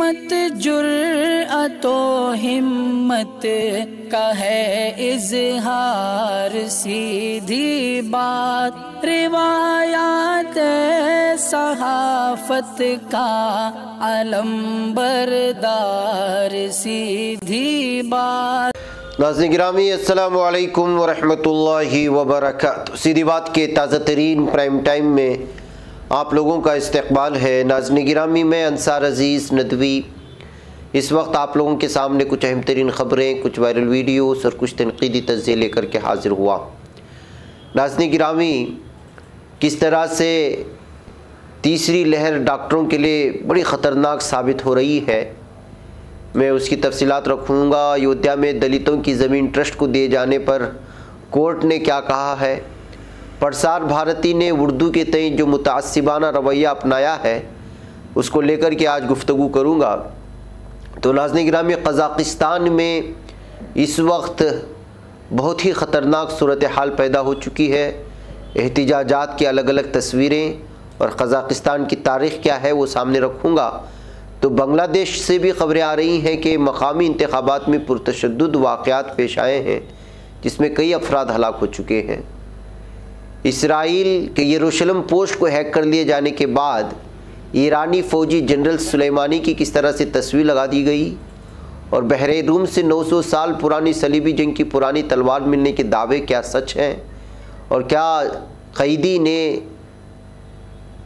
मत जुर्अतो हिम्मत का है इज़हार, सीधी बात रिवायात सहाफत का अलम बरदार, सीधी बात। नाज़रीन गिरामी अस्सलामु अलैकुम वरहमतुल्लाहि वबरकातुहू। सीधी बात के ताज़ा तरीन प्राइम टाइम में आप लोगों का इस्तकबाल है। नाज़रीन गिरामी में अंसार अज़ीज़ नदवी इस वक्त आप लोगों के सामने कुछ अहम तरीन ख़बरें, कुछ वायरल वीडियोस और कुछ तनक़ीदी तज़्ज़िये लेकर के हाज़िर हुआ। नाज़रीन गिरामी, किस तरह से तीसरी लहर डॉक्टरों के लिए बड़ी ख़तरनाक साबित हो रही है, मैं उसकी तफसीलात रखूँगा। अयोध्या में दलितों की ज़मीन ट्रस्ट को दिए जाने पर कोर्ट ने क्या कहा है, प्रसार भारती ने उर्दू के तय जो मुतासिबाना रवैया अपनाया है उसको लेकर के आज गुफ्तगू करूँगा। तो नाज़रीन गिरामी, कज़ाकिस्तान में इस वक्त बहुत ही ख़तरनाक सूरत हाल पैदा हो चुकी है। एहतिजाजात की अलग अलग तस्वीरें और कज़ाकिस्तान की तारीख़ क्या है वो सामने रखूँगा। तो बांग्लादेश से भी ख़बरें आ रही हैं कि मकामी इंतखाबात में पुरतशद्दुद वाक़यात पेश आए हैं जिसमें कई अफराद हलाक हो चुके हैं। इसराइल के यरूशलेम पोस्ट को हैक कर लिए जाने के बाद ईरानी फ़ौजी जनरल सुलेमानी की किस तरह से तस्वीर लगा दी गई, और बहरे रूम से 900 साल पुरानी सलीबी जंग की पुरानी तलवार मिलने के दावे क्या सच हैं, और क्या कैदी ने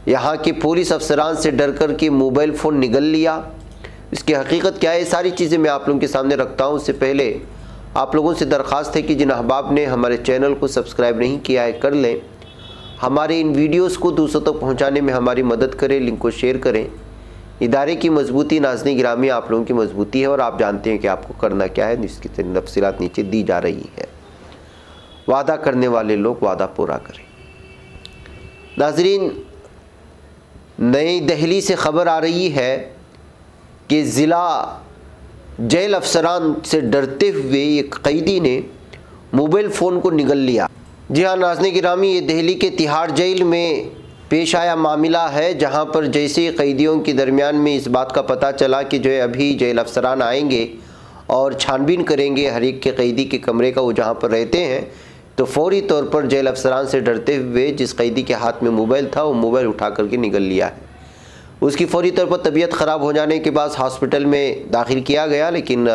यहाँ के पुलिस अफसरान से डर कर के मोबाइल फ़ोन निगल लिया, इसकी हकीकत क्या है, ये सारी चीज़ें मैं आप लोगों के सामने रखता हूँ। उससे पहले आप लोगों से दरख्वास्त है कि जिन अहबाब ने हमारे चैनल को सब्सक्राइब नहीं किया है कर लें, हमारे इन वीडियोस को दूसरों तक पहुँचाने में हमारी मदद करें, लिंक को शेयर करें। इदारे की मजबूती नाज़रीन गिरामी आप लोगों की मजबूती है और आप जानते हैं कि आपको करना क्या है, इसकी तफसीलात नीचे दी जा रही है। वादा करने वाले लोग वादा पूरा करें। नाज़रीन, नई दिल्ली से ख़बर आ रही है कि ज़िला जेल अफसरान से डरते हुए एक कैदी ने मोबाइल फ़ोन को निगल लिया। जी हाँ नाज़रीन गिरामी, ये दिल्ली के तिहाड़ जेल में पेश आया मामला है, जहाँ पर जैसे कैदियों के दरमियान में इस बात का पता चला कि जो है अभी जेल अफसरान आएंगे और छानबीन करेंगे हर एक के कैदी के कमरे का, वो जहाँ पर रहते हैं, तो फौरी तौर पर जेल अफसरान से डरते हुए जिस कैदी के हाथ में मोबाइल था वो मोबाइल उठा करके निगल लिया है। उसकी फौरी तौर पर तबीयत ख़राब हो जाने के बाद हॉस्पिटल में दाखिल किया गया, लेकिन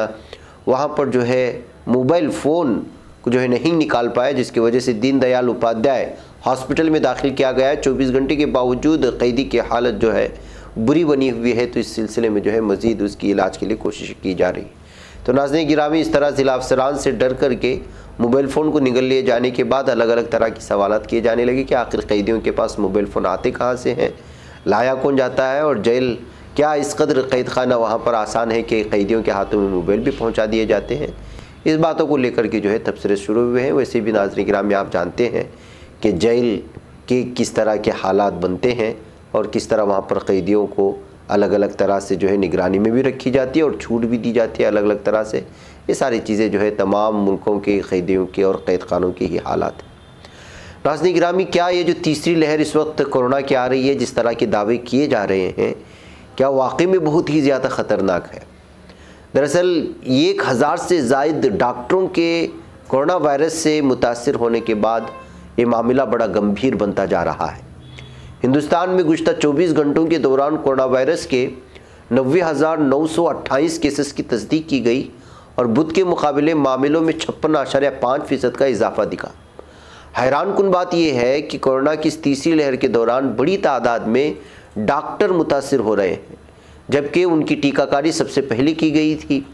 वहाँ पर जो है मोबाइल फ़ोन को जो है नहीं निकाल पाया, जिसकी वजह से दीनदयाल उपाध्याय हॉस्पिटल में दाखिल किया गया है। 24 घंटे के बावजूद कैदी की हालत जो है बुरी बनी हुई है, तो इस सिलसिले में जो है मज़ीद उसकी इलाज के लिए कोशिश की जा रही है। तो नाज़रीन गिरामी, इस तरह ज़िला अफसरान से डर करके मोबाइल फ़ोन को निगल लिए जाने के बाद अलग अलग तरह की सवालात किए जाने लगे कि आखिर कैदियों के पास मोबाइल फ़ोन आते कहाँ से हैं, लाया कौन जाता है, और जेल क्या इस कदर कैद खाना वहाँ पर आसान है कि कैदियों के हाथों में मोबाइल भी पहुँचा दिए जाते हैं। इस बातों को लेकर के जो है तबसरे शुरू हुए हैं। वैसे भी नाज़रीन गिरामी आप जानते हैं कि जेल के किस तरह के हालात बनते हैं और किस तरह वहाँ पर कैदियों को अलग अलग तरह से जो है निगरानी में भी रखी जाती है और छूट भी दी जाती है अलग अलग तरह से। ये सारी चीज़ें जो है तमाम मुल्कों के कैदियों के और कैद खानों के ही हालात हैं। नाज़रीन गिरामी, क्या ये जो तीसरी लहर इस वक्त कोरोना की आ रही है, जिस तरह के दावे किए जा रहे हैं, क्या वाकई में बहुत ही ज़्यादा ख़तरनाक है? दरअसल 1000 से ज़ायद डॉक्टरों के कोरोना वायरस से मुतासिर होने के बाद ये मामला बड़ा गंभीर बनता जा रहा है। हिंदुस्तान में गुज़श्ता 24 घंटों के दौरान कोरोना वायरस के 90,928 केसेस की तस्दीक की गई और बुध के मुकाबले मामलों में 56.5% का इजाफा दिखा। हैरान कुन बात यह है कि कोरोना की इस तीसरी लहर के दौरान बड़ी तादाद में डॉक्टर मुतासिर हो रहे हैं, जबकि उनकी टीकाकारी सबसे पहले की गई थी।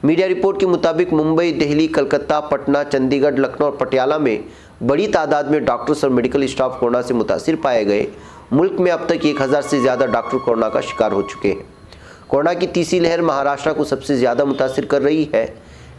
मीडिया रिपोर्ट के मुताबिक मुंबई, दिल्ली, कलकत्ता, पटना, चंडीगढ़, लखनऊ और पटियाला में बड़ी तादाद में डॉक्टर्स और मेडिकल स्टाफ कोरोना से मुतासिर पाए गए। मुल्क में अब तक 1000 से ज़्यादा डॉक्टर कोरोना का शिकार हो चुके हैं। कोरोना की तीसरी लहर महाराष्ट्र को सबसे ज़्यादा मुतासिर कर रही है।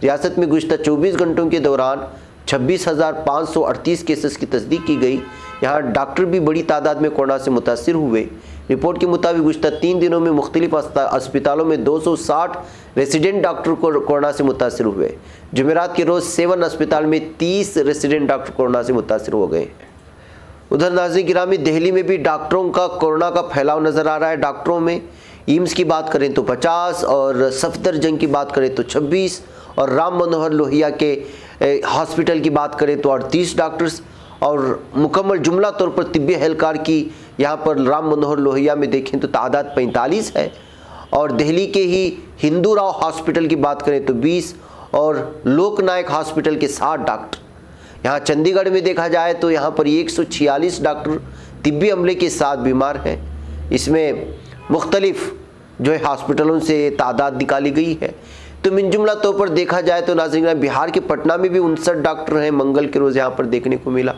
रियासत में गुज़श्ता 24 घंटों के दौरान 26,538 केसेस की तस्दीक की गई। यहाँ डॉक्टर भी बड़ी तादाद में कोरोना से मुतासिर हुए। रिपोर्ट के मुताबिक गुज़श्ता 3 दिनों में मुख्तलिफ अस्पतालों में 260 रेसिडेंट डॉक्टर कोरोना से मुतासिर हुए। जुमेरात के रोज़ 7 अस्पताल में 30 रेसिडेंट डॉक्टर कोरोना से मुतासिर हो गए। उधर नाज़रीन गिरामी, दिल्ली में भी डॉक्टरों का कोरोना का फैलाव नज़र आ रहा है। डॉक्टरों में एम्स की बात करें तो 50 और सफदरजंग की बात करें तो 26 और राम मनोहर लोहिया के हॉस्पिटल की बात करें तो 38 डॉक्टर्स और मुकम्मल जुमला तौर पर तिब्बी एहलकार की यहाँ पर राम मनोहर लोहिया में देखें तो तादाद 45 है। और दिल्ली के ही हिंदू राव हॉस्पिटल की बात करें तो 20 और लोकनायक हॉस्पिटल के 60 डॉक्टर। यहाँ चंडीगढ़ में देखा जाए तो यहाँ पर 146 डॉक्टर तिब्बी अमले के साथ बीमार हैं। इसमें मुख्तलिफ जो है हॉस्पिटलों से तादाद निकाली गई है। तो मिनजुमला तौर पर देखा जाए तो नाज़रीन बिहार के पटना में भी 59 डॉक्टर हैं, मंगल के रोज़ यहाँ पर देखने को मिला।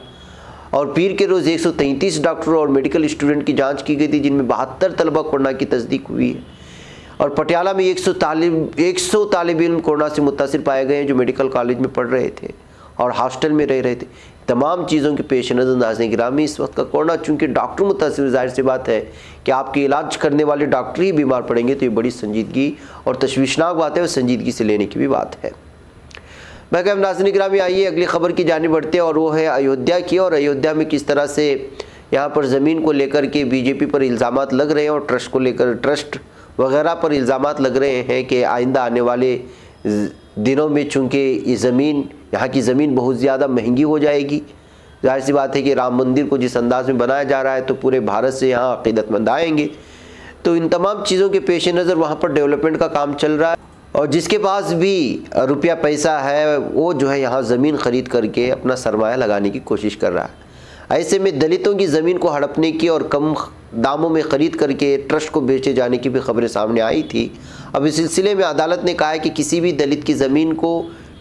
और पीर के रोज़ 133 डॉक्टर और मेडिकल स्टूडेंट की जांच की गई थी, जिनमें 72 तलबा कोरोना की तस्दीक हुई है। और पटियाला में 100 तालिब इल्म कोरोना से मुतासिर पाए गए हैं जो मेडिकल कॉलेज में पढ़ रहे थे और हॉस्टल में रह रहे थे। तमाम चीज़ों के पेश नज़र नाज़रीन गिरामी इस वक्त का कोरोना, चूँकि डॉक्टर मुतासिर, जाहिर सी बात है कि आपके इलाज करने वाले डॉक्टर ही बीमार पड़ेंगे, तो ये बड़ी संजीदगी और तशवीशनाक बात है और संजीदगी से लेने की भी बात है। मैं कहूँ नाज़रीन गिरामी, आइए अगली खबर की जानिब बढ़ते हैं और वो है अयोध्या की। और अयोध्या में किस तरह से यहाँ पर ज़मीन को लेकर के बीजेपी पर इल्ज़ामात लग रहे हैं और ट्रस्ट को लेकर, ट्रस्ट वगैरह पर इल्ज़ामात लग रहे हैं कि आइंदा आने वाले दिनों में चूँकि ये ज़मीन, यहाँ की ज़मीन बहुत ज़्यादा महंगी हो जाएगी। जाहिर सी बात है कि राम मंदिर को जिस अंदाज़ में बनाया जा रहा है तो पूरे भारत से यहाँ अक़ीदतमंद आएंगे। तो इन तमाम चीज़ों के पेश नज़र वहाँ पर डेवलपमेंट का काम चल रहा है और जिसके पास भी रुपया पैसा है वो जो है यहाँ ज़मीन ख़रीद करके अपना सरमाया लगाने की कोशिश कर रहा है। ऐसे में दलितों की ज़मीन को हड़पने की और कम दामों में ख़रीद करके ट्रस्ट को बेचे जाने की भी खबरें सामने आई थी। अब इस सिलसिले में अदालत ने कहा है कि किसी भी दलित की ज़मीन को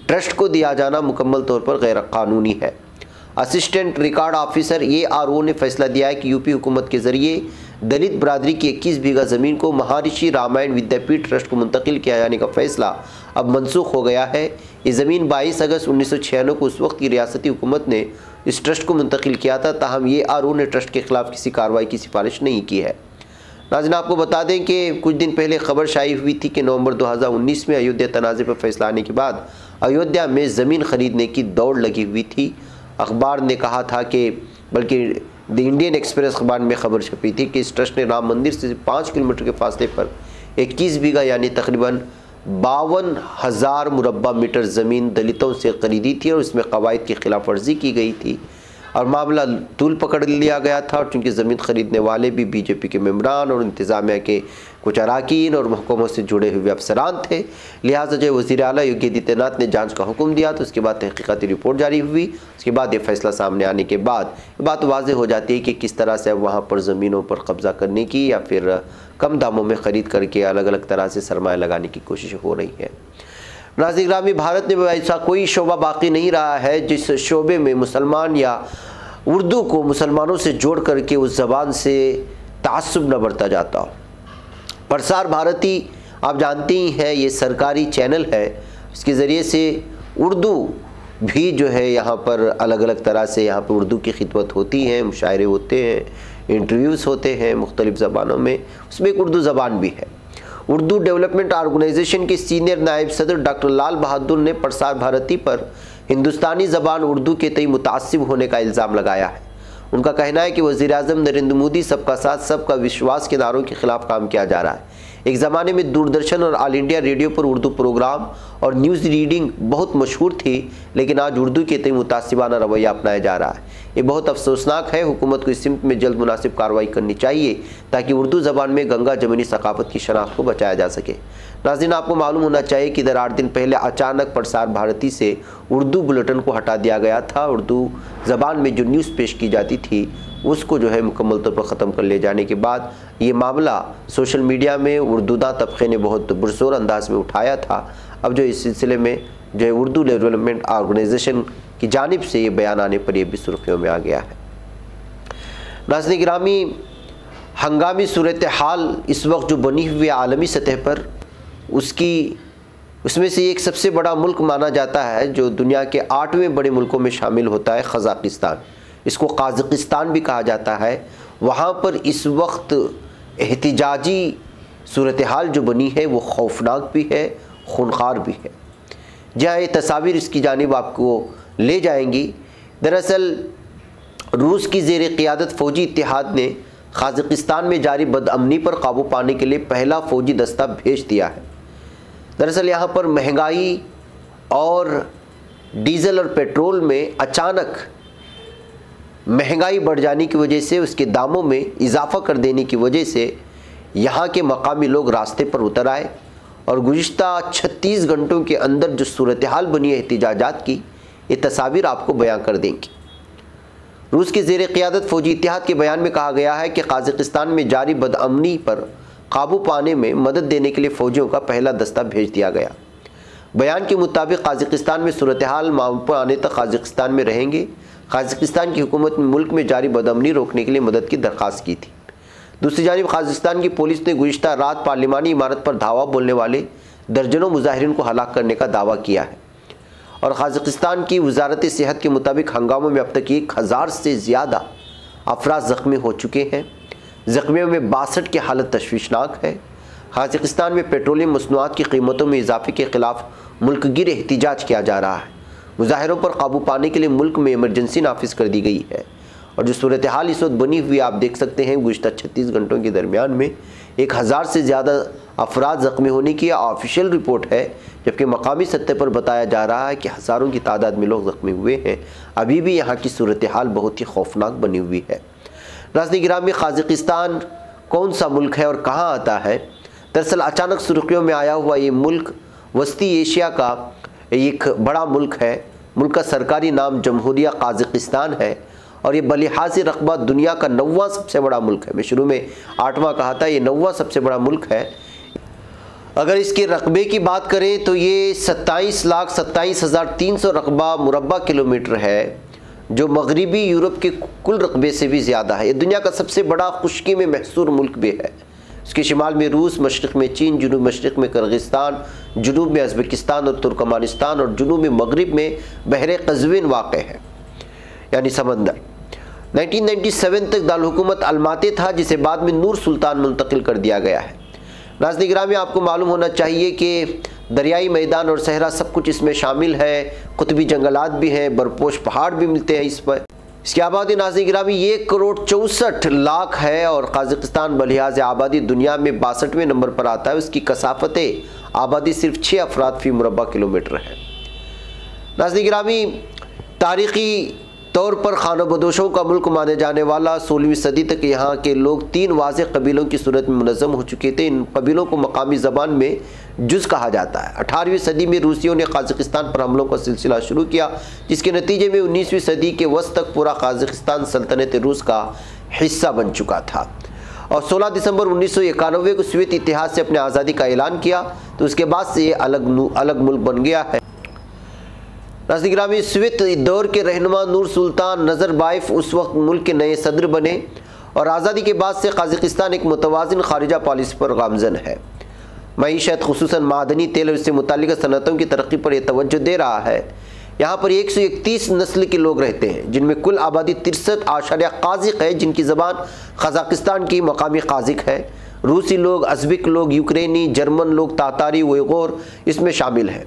ट्रस्ट को दिया जाना मुकम्मल तौर पर गैर कानूनी है। असिस्टेंट रिकॉर्ड ऑफिसर ARO ने फैसला दिया है कि यूपी हुकूमत के ज़रिए दलित बरादरी की 21 बीघा ज़मीन को महर्षि रामायण विद्यापीठ ट्रस्ट को मुंतकिल किया जाने का फ़ैसला अब मनसूख हो गया है। ये ज़मीन 22 अगस्त 1996 को उस वक्त की रियासती हुकूमत ने इस ट्रस्ट को मुंतकिल किया था। ताहम ARO ने ट्रस्ट के ख़िलाफ़ किसी कार्रवाई की सिफारिश नहीं की है। नाज़रीन आपको बता दें कि कुछ दिन पहले खबर शायद हुई थी कि नवंबर 2019 में अयोध्या तनाज़े पर फैसला आने के बाद अयोध्या में ज़मीन ख़रीदने की दौड़ लगी हुई थी। अखबार ने कहा था कि, बल्कि द इंडियन एक्सप्रेस अखबार में खबर छपी थी कि इस ट्रस्ट ने राम मंदिर से 5 किलोमीटर के फासले पर 21 बीघा यानी तकरीबन 52,000 मुरब्बा मीटर ज़मीन दलितों से खरीदी थी और इसमें कवायद की खिलाफ वर्जी की गई थी और मामला तूल पकड़ लिया गया था। और चूँकि ज़मीन ख़रीदने वाले भी बीजेपी के मेम्बरान और इंतज़ामिया के कुछ अरकान और महकमों से जुड़े हुए अफसरान थे, लिहाजा जो वज़ीर आला योगी आदित्यनाथ ने जांच का हुक्म दिया तो उसके बाद तहक़ीक़ाती रिपोर्ट जारी हुई। उसके बाद ये फैसला सामने आने के बाद ये बात वाज़ेह हो जाती है कि किस तरह से अब वहाँ पर ज़मीनों पर कब्ज़ा करने की या फिर कम दामों में ख़रीद करके अलग अलग तरह से सरमाया लगाने की कोशिश हो रही है। नाज़रीन गिरामी, भारत में ऐसा कोई शोबा बाकी नहीं रहा है जिस शोबे में मुसलमान या उर्दू को मुसलमानों से जोड़ करके उस ज़बान से तासुब न बरता जाता हो। प्रसार भारती आप जानते ही हैं, ये सरकारी चैनल है, इसके ज़रिए से उर्दू भी जो है यहाँ पर अलग अलग तरह से यहाँ पर उर्दू की खिदमत होती है, मुशायरे होते हैं, इंटरव्यूज़ होते हैं मुख्तलिफ़ ज़बानों में, उसमें एक उर्दू ज़बान भी है। उर्दू डेवलपमेंट ऑर्गेनाइजेशन के सीनियर नायब सदर डॉक्टर लाल बहादुर ने प्रसार भारती पर हिंदुस्तानी ज़बान उर्दू के तई मुतासिब होने का इल्ज़ाम लगाया है। उनका कहना है कि वज़ीर-ए-आज़म नरेंद्र मोदी सबका साथ सबका विश्वास के नारों के ख़िलाफ़ काम किया जा रहा है। एक ज़माने में दूरदर्शन और ऑल इंडिया रेडियो पर उर्दू प्रोग्राम और न्यूज़ रीडिंग बहुत मशहूर थी, लेकिन आज उर्दू के तई मुतासिबाना रवैया अपनाया जा रहा है। ये बहुत अफसोसनाक है। हुकूमत को इस सिमत में जल्द मुनासिब कार्रवाई करनी चाहिए ताकि उर्दू ज़बान में गंगा जमनी सकाफ़त की शनाख्त को बचाया जा सके। नाज़रीन आपको मालूम होना चाहिए कि इधर 8 दिन पहले अचानक प्रसार भारती से उर्दू बुलेटिन को हटा दिया गया था। उर्दू ज़बान में जो न्यूज़ पेश की जाती थी उसको जो है मुकम्मल तौर पर ख़त्म कर ले जाने के बाद ये मामला सोशल मीडिया में उर्दूदा तबक़े ने बहुत पुरज़ोर अंदाज में उठाया था। अब जो इस सिलसिले में जो है उर्दू डेवलपमेंट ऑर्गेनाइजेशन की जानिब से ये बयान आने पर यह भी सुर्खियों में आ गया है। नाज़रीन गिरामी, हंगामी सूरत हाल इस वक्त जो बनी हुई आलमी सतह पर उसमें से एक सबसे बड़ा मुल्क माना जाता है जो दुनिया के 8वें बड़े मुल्कों में शामिल होता है, कज़ाकिस्तान। इसको काज़किस्तान भी कहा जाता है। वहाँ पर इस वक्त एहतिजाजी सूरत हाल जो बनी है वो खौफनाक भी है, खूनखार भी है। जहाँ ये तस्वीर इसकी जानिब आपको ले जाएंगी। दरअसल रूस की ज़ेर क़ियादत फ़ौजी इत्तेहाद ने कजाकिस्तान में जारी बदअमनी पर काबू पाने के लिए पहला फौजी दस्ता भेज दिया है। दरअसल यहाँ पर महंगाई और डीजल और पेट्रोल में अचानक महंगाई बढ़ जाने की वजह से, उसके दामों में इजाफा कर देने की वजह से यहाँ के मकामी लोग रास्ते पर उतर आए और गुज़िश्ता 36 घंटों के अंदर जो सूरत हाल बनी है एहतिजाजात की, ये तस्वीर आपको बयां कर देंगी। रूस के ज़ेर क़ियादत फ़ौजी इत्तेहाद के बयान में कहा गया है कि कजाकिस्तान में जारी बदअमनी पर काबू पाने में मदद देने के लिए फ़ौजियों का पहला दस्ता भेज दिया गया। बयान के मुताबिक कजाकिस्तान में सूरत हाल मामूल पर आने तक कजाकिस्तान में रहेंगे। कजाकिस्तान की हुकूमत ने मुल्क में जारी बदअमनी रोकने के लिए मदद की दरख्वास्त की थी। दूसरी जानिब कजाकिस्तान की पुलिस ने गुज़िश्ता रात पार्लिमानी इमारत पर धावा बोलने वाले दर्जनों मुजाहिरीन को हलाक करने का दावा किया है और कजाकिस्तान की वजारत सेहत के मुताबिक हंगामों में अब तक 1000 से ज़्यादा अफराद ज़ख्मी हो चुके हैं। ज़ख्मियों में 62 की हालत तशवीशनाक है। कजाकिस्तान में पेट्रोलियम मसनूआत की कीमतों में इजाफे के ख़िलाफ़ मुल्क गिर एहतिजाज किया जा रहा है। मुजाहिरों पर काबू पाने के लिए मुल्क में इमरजेंसी नाफिज कर दी गई है और जो सूरत हाल इस वक्त बनी हुई आप देख सकते हैं, गुज़िश्ता 36 घंटों के दरमियान में 1000 से ज़्यादा अफराद ज़ख्मी होने की ऑफिशियल रिपोर्ट है, जबकि मकामी सतह पर बताया जा रहा है कि हज़ारों की तादाद में लोग ज़ख्मी हुए हैं। अभी भी यहाँ की सूरत हाल बहुत ही खौफनाक बनी हुई है। नाज़रीन गिरामी, कजाकिस्तान कौन सा मुल्क है और कहाँ आता है? दरअसल अचानक सुर्खियों में आया हुआ ये मुल्क वस्ती एशिया का एक बड़ा मुल्क है। मुल्क का सरकारी नाम जमहूरिया कजाकिस्तान है और ये बलिहाज़ रकबा दुनिया का 9वां सबसे बड़ा मुल्क है। मैं शुरू में 8वां कहा था, ये 9वां सबसे बड़ा मुल्क है। अगर इसके रकबे की बात करें तो ये 27,27,300 रकबा मुरब्बा किलोमीटर है, जो मगरबी यूरोप के कुल रकबे से भी ज़्यादा है। ये दुनिया का सबसे बड़ा खुश्की में महसूर मुल्क भी है। इसके शिमाल में रूस, मशरक़ में चीन, जनूब मशरक़ में किर्गिस्तान, जनूब में उज़्बेकिस्तान और तुर्कमानिस्तान और जनूब में मगरिब में बहरे क़ज़वीन वाक़ है, यानी समंदर। 1997 तक दारुल-हुकूमत अलमाते था, जिसे बाद में नूर सुल्तान मुंतकिल कर दिया गया है। नाज़रीन गिरामी, आपको मालूम होना चाहिए कि दरियाई मैदान और सहरा सब कुछ इसमें शामिल है। कुतबी जंगलात भी हैं, बरपोश पहाड़ भी मिलते हैं इस पर। इसकी आबादी नाज़रीन गिरामी 1,64,00,000 है और कजाकिस्तान बलिहाज़ आबादी दुनिया में 62वें नंबर पर आता है। उसकी कसाफत आबादी सिर्फ 6 अफराद फ़ी मुरब्बा किलोमीटर है। नाज़रीन गिरामी, तारीख़ी तौर पर खानाबदोशों का मुल्क माने जाने वाला 16वीं सदी तक यहाँ के लोग 3 वाज़ेह कबीलों की सूरत में मुनज़्ज़म हो चुके थे। इन कबीलों को मकामी ज़बान में जुज़ कहा जाता है। 18वीं सदी में रूसियों ने कजाकिस्तान पर हमलों का सिलसिला शुरू किया, जिसके नतीजे में 19वीं सदी के वस्त तक पूरा कजाकिस्तान सल्तनत रूस का हिस्सा बन चुका था और 16 दिसंबर 1991 को सोवियत इत्तेहाद से अपने आज़ादी का ऐलान किया, तो उसके बाद से ये अलग मुल्क बन गया है। नाज़रीन गिरामी, सोवियत दौर के रहनुमा नूर सुल्तान नज़रबायेव उस वक्त मुल्क के नए सदर बने और आज़ादी के बाद से कजाकिस्तान एक मुतवाज़िन खारिजा पॉलिसी पर गामज़न है। मईशत खुसूसन मादनी तेल और इससे मुताल्लिक़ सनतों की तरक्की पर यह तवज्जो दे रहा है। यहाँ पर 131 नस्ल के लोग रहते हैं, जिनमें कुल आबादी 63 आशारिया काज़िक है, जिनकी ज़बान कजाकिस्तान की मकामी काज़िक है। रूसी लोग, अज़बिक लोग, यूक्रेनी, जर्मन लोग, तातारी, उइग़ुर इसमें शामिल हैं।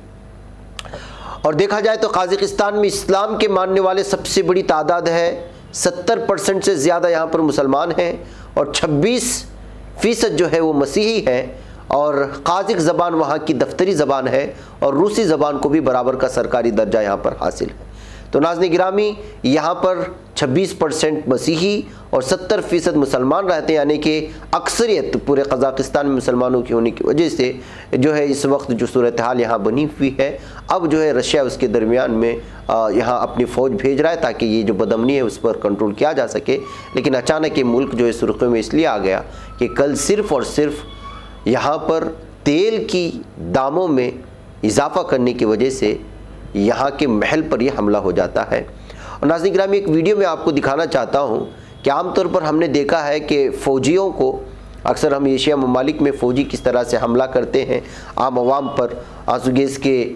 और देखा जाए तो कजाकिस्तान में इस्लाम के मानने वाले सबसे बड़ी तादाद है। 70% से ज़्यादा यहाँ पर मुसलमान हैं और 26% जो है वो मसीही है और काज़िक ज़बान वहाँ की दफ्तरी ज़बान है और रूसी ज़बान को भी बराबर का सरकारी दर्जा यहाँ पर हासिल है। तो नाज़रीन गिरामी, यहाँ पर 26% मसीही और 70% मुसलमान रहते हैं, यानी कि अक्सरियत पूरे कजाकिस्तान में मुसलमानों की होने की वजह से जो है इस वक्त जो सूरत हाल यहाँ बनी हुई है। अब जो है रशिया उसके दरमियान में यहाँ अपनी फ़ौज भेज रहा है ताकि ये जो बदअमनी है उस पर कंट्रोल किया जा सके। लेकिन अचानक ये मुल्क जो है सुर्खियों में इसलिए आ गया कि कल सिर्फ़ और सिर्फ यहाँ पर तेल की दामों में इजाफ़ा करने की वजह से यहाँ के महल पर यह हमला हो जाता है। और नाज़रीन गिरामी, एक वीडियो में आपको दिखाना चाहता हूँ कि आमतौर पर हमने देखा है कि फ़ौजियों को अक्सर हम एशिया ममालिक में फ़ौजी किस तरह से हमला करते हैं, आम आवाम पर आंसू गैस के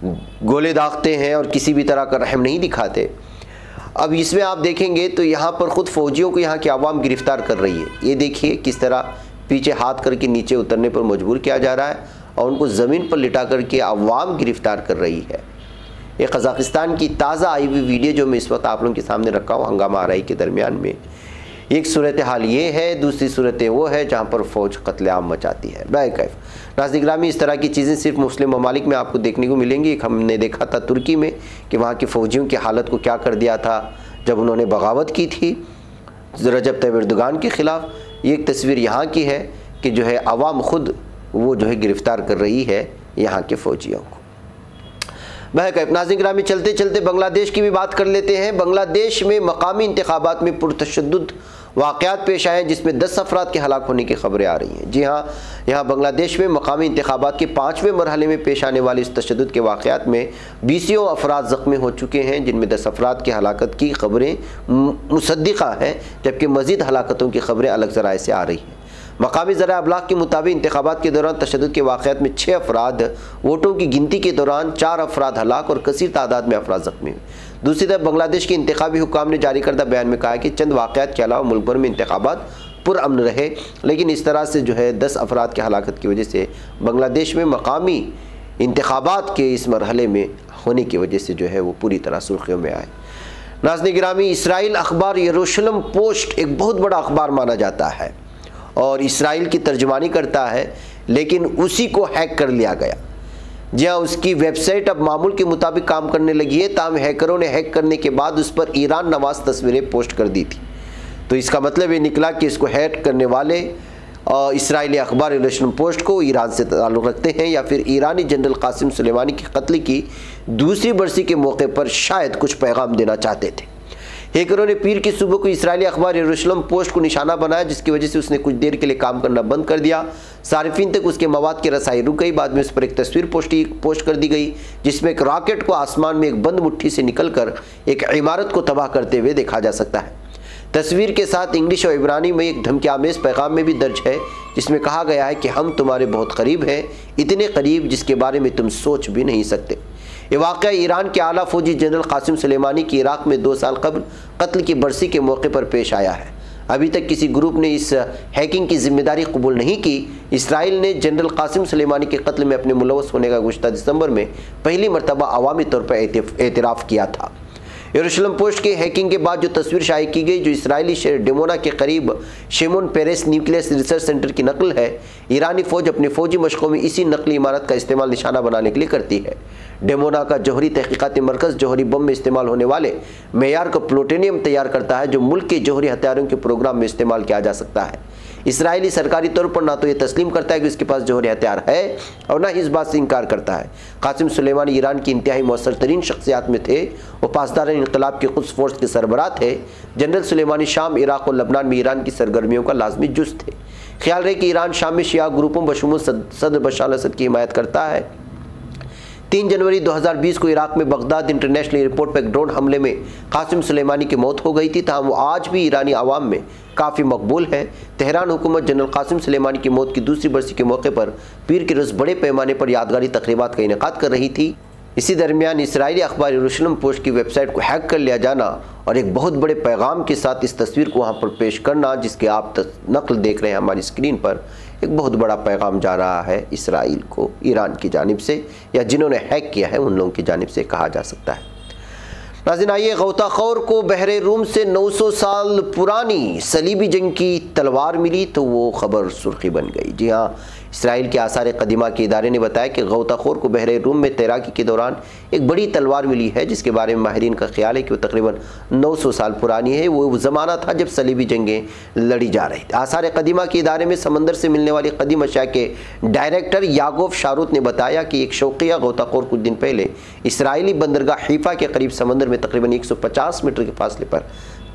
गोले दागते हैं और किसी भी तरह का रहम नहीं दिखाते। अब इसमें आप देखेंगे तो यहाँ पर ख़ुद फ़ौजियों को यहाँ की आवाम गिरफ़्तार कर रही है। ये देखिए किस तरह पीछे हाथ करके नीचे उतरने पर मजबूर किया जा रहा है और उनको ज़मीन पर लिटा करके आवाम गिरफ़्तार कर रही है। ये कजाकिस्तान की ताज़ा आई हुई वीडियो जो मैं इस वक्त आप लोगों के सामने रखा हूँ हंगामा आराई के दरमियान में। एक सूरत हाल ये है, दूसरी सूरत वो है जहाँ पर फ़ौज कत्लेआम मचाती है। बैकैफ नाज़रीन गिरामी, इस तरह की चीज़ें सिर्फ मुस्लिम ममालिक में आपको देखने को मिलेंगी। एक हमने देखा था तुर्की में कि वहाँ के फ़ौजियों की हालत को क्या कर दिया था जब उन्होंने बगावत की थी रजब तैयब एर्दोगान के ख़िलाफ़। ये एक तस्वीर यहाँ की है कि जो है अवाम ख़ुद वो जो है गिरफ़्तार कर रही है यहाँ के फ़ौजियों को। बहरकैफ नाज़रीन गिरामी, चलते चलते बांग्लादेश की भी बात कर लेते हैं। बांग्लादेश में मकामी इंतखाबात में पुरतशद्दुद वाक़यात पेश आए हैं जिसमें 10 अफराद के हलाक होने की खबरें आ रही हैं। जी हाँ, यहाँ बांग्लादेश में मकामी इंतखाबात के 5वें मरहले में पेश आने वाले इस तशद्दुद के वाक़यात में 20 अफराद ज़ख्मी हो चुके हैं, जिनमें 10 अफराद की हलाकत की खबरें मुसद्दिक़ा हैं, जबकि मज़ीद हलाकतों की खबरें अलग ज़राए से आ रही हैं। मकामी ज़रा अबलाग के मुताबिक इंतखाबात के दौरान तशद्दुद के वाक़यात में 6 अफराद, वोटों की गिनती के दौरान 4 अफराद हलाक और कसीर तादाद में अफराद ज़ख्मी हुए। दूसरी तरफ बांग्लादेश के इंतखाबी हुक्काम ने जारी करदा बयान में कहा कि चंद वाक़यात के अलावा मुल्क भर में इंतखाबात पुरअमन रहे, लेकिन इस तरह से जो है 10 अफराद की हलाकत की वजह से बांग्लादेश में मकामी इंतखाबात के इस मरहले में होने की वजह से जो है वो पूरी तरह सुर्खियों में आए। नाज़रीन गिरामी, इसराइल अखबार यरूशलेम पोस्ट एक बहुत बड़ा अखबार माना जाता है और इसराइल की तर्जुमानी करता है, लेकिन उसी को हैक कर लिया गया। जी हाँ, उसकी वेबसाइट अब मामूल के मुताबिक काम करने लगी है, ताहम हैकरों ने हैक करने के बाद उस पर ईरान नवाज तस्वीरें पोस्ट कर दी थी। तो इसका मतलब ये निकला कि इसको हैक करने वाले इसराइली अखबार यरूशलेम पोस्ट को ईरान से ताल्लुक़ रखते हैं या फिर ईरानी जनरल कासिम सुलेमानी के कत्ल की दूसरी बरसी के मौके पर शायद कुछ पैगाम देना चाहते थे। हैकरों ने पीर की सुबह को इसराइली अखबार यरूशलेम पोस्ट को निशाना बनाया, जिसकी वजह से उसने कुछ देर के लिए काम करना बंद कर दिया। सारिफीन तक उसके मवाद की रसाई रुक गई। बाद में उस पर एक तस्वीर पोस्ट कर दी गई जिसमें एक रॉकेट को आसमान में एक बंद मुट्ठी से निकलकर एक इमारत को तबाह करते हुए देखा जा सकता है। तस्वीर के साथ इंग्लिश और इब्रानी में एक धमकीआमेज पैगाम में भी दर्ज है, जिसमें कहा गया है कि हम तुम्हारे बहुत करीब हैं, इतने करीब जिसके बारे में तुम सोच भी नहीं सकते। ये वाक़या ईरान के आला फौजी जनरल कासिम सुलेमानी की इराक़ में 2 साल कबल कत्ल की बरसी के मौके पर पेश आया है। अभी तक किसी ग्रुप ने इस हैकिंग की जिम्मेदारी कबूल नहीं की। इसराइल ने जनरल कासिम सुलेमानी के कत्ल में अपने मुलव्वस होने का गुज़श्ता दिसंबर में पहली मरतबा अवामी तौर पर एतराफ़ किया था। यरूशलेम पोस्ट के हैकिंग के बाद जो तस्वीर शाये की गई, जो इसराइली शहर डेमोना के करीब Shimon Peres nuclear research centre की नकल है, ईरानी फ़ौज अपने फ़ौजी मशक़ों में इसी नकली इमारत का इस्तेमाल निशाना बनाने के लिए करती है। डेमोना का जौहरी तहक़ीक़ाती मरकज़ जौहरी बम में इस्तेमाल होने वाले मेयार का प्लूटोनियम तैयार करता है, जो मुल्क के जौहरी हथियारों के प्रोग्राम में इस्तेमाल किया जा सकता है। इसराइली सरकारी तौर पर ना तो ये तस्लीम करता है कि उसके पास जौहरी हथियार है और ना ही इस बात से इनकार करता है। कासिम सुलेमानी ईरान की इंतहाई मौसर तरीन शख्सियात में थे। वो पासदार इंक़िलाब के क़ुद्स फोर्स के सरबराह थे। जनरल सुलेमानी शाम, इराक़ और लबनान में ईरान की सरगर्मियों का लाजमी जुज़ थे। ख्याल रहे कि ईरान शाम में शिया ग्रुपों बशमूल सदर बशार असद की हिमायत करता है। 3 जनवरी 2020 को इराक़ में बगदाद इंटरनेशनल एयरपोर्ट पर एक ड्रोन हमले में कासिम सुलेमानी की मौत हो गई थी, ताहम वो आज भी ईरानी आवाम में काफ़ी मकबूल है। तेहरान हुकूमत जनरल कासिम सुलेमानी की मौत की दूसरी बरसी के मौके पर पीर के रोज़ बड़े पैमाने पर यादगारी तकरीबात का इनेकाद कर रही थी। इसी दरमियान इसराइली अखबार यरूशलेम पोस्ट की वेबसाइट को हैक कर लिया जाना और एक बहुत बड़े पैगाम के साथ इस तस्वीर को वहाँ पर पेश करना, जिसके आप नकल देख रहे हैं हमारी स्क्रीन पर, एक बहुत बड़ा पैगाम जा रहा है इसराइल को ईरान की जानिब से, या जिन्होंने हैक किया है उन लोगों की जानिब से कहा जा सकता है। नाज़रीन, आइए, गौताखोर को बहरे रूम से 900 साल पुरानी सलीबी जंग की तलवार मिली तो वो ख़बर सुर्खी बन गई। जी हाँ, इसराइल के आसार कदीमा के इदारे ने बताया कि गौताखोर को बहरे रूम में तैराकी के दौरान एक बड़ी तलवार मिली है, जिसके बारे में माहिरीन का ख्याल है कि वो तकरीबन 900 साल पुरानी है। वो ज़माना था जब सलीबी जंगें लड़ी जा रही थी। आसार कदीमा के इदारे में समंदर से मिलने वाली कदीम अशिया के डायरेक्टर यागोव शारूत ने बताया कि एक शौकिया गौताखोर कुछ दिन पहले इसराइली बंदरगाह हीफा के करीब समंदर में तकरीबन 150 मीटर के फासले पर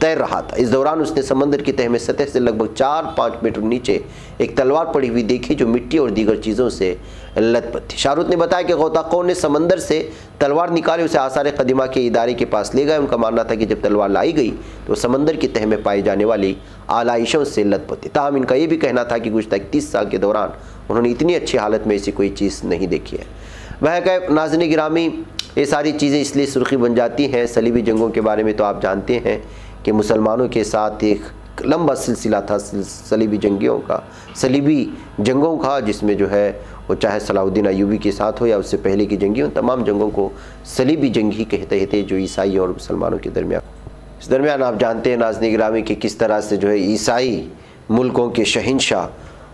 तैर रहा था। इस दौरान उसने समंदर की तह में सतह से लगभग 4-5 मीटर नीचे एक तलवार पड़ी हुई देखी, जो मिट्टी और दीगर चीज़ों से लथपथ थी। शारूत ने बताया कि गौताखोर ने समंदर से तलवार निकाली, उसे आसार कदीमा के इदारे के पास ले गए। उनका मानना था कि जब तलवार लाई गई तो समंदर की तह में पाई जाने वाली आलाइशों से लथपथ थी। ताहम इनका ये भी कहना था कि गुज़श्ता 31 साल के दौरान उन्होंने इतनी अच्छी हालत में ऐसी कोई चीज़ नहीं देखी है। वह कह नाज़रीन गिरामी, ये सारी चीज़ें इसलिए सुर्खी बन जाती हैं। सलीबी जंगों के बारे में तो आप जानते हैं कि मुसलमानों के साथ एक लंबा सिलसिला था सलीबी जंगों का, जिसमें जो है वो चाहे सलाहुद्दीन अय्यूबी के साथ हो या उससे पहले की जंगी हो, तमाम जंगों को सलीबी जंग ही कहते थे, जो ईसाई और मुसलमानों के दरमियान इस दरमियान आप जानते हैं नाज़रीन गिरामी कि किस तरह से जो है ईसाई मुल्कों के शहंशाह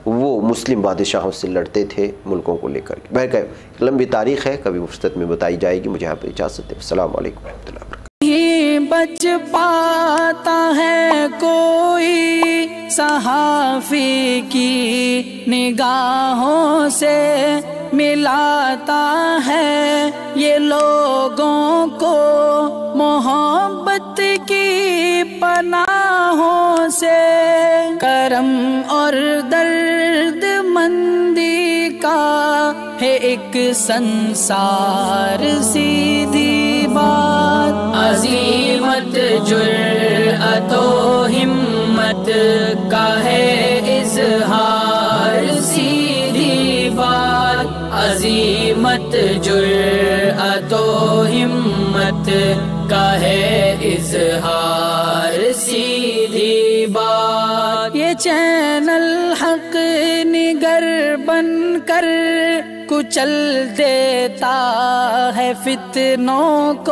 वो मुस्लिम बादशाहों से लड़ते थे मुल्कों को लेकर। बहरकैफ लंबी तारीख़ है, कभी फुर्सत में बताई जाएगी। मुझे यहाँ पर इजाज़त है। अस्सलामु अलैकुम रहमतुल्लाहि व बरकातुहू। बच पाता है कोई सहाफ़ी की निगाहों से, मिलाता है ये लोगों को मोहब्बत की पनाहों से। करम और दर्द मंदी का है एक संसार, सीधी बात अज़ीमत जुर्अतो हिम्मत का है इज़हार, सीधी बात अज़ीमत जुर्अतो हिम्मत का है इज़हार, सीधी बात। ये चैनल हक निगर बन कर कुचल देता है फितनों को।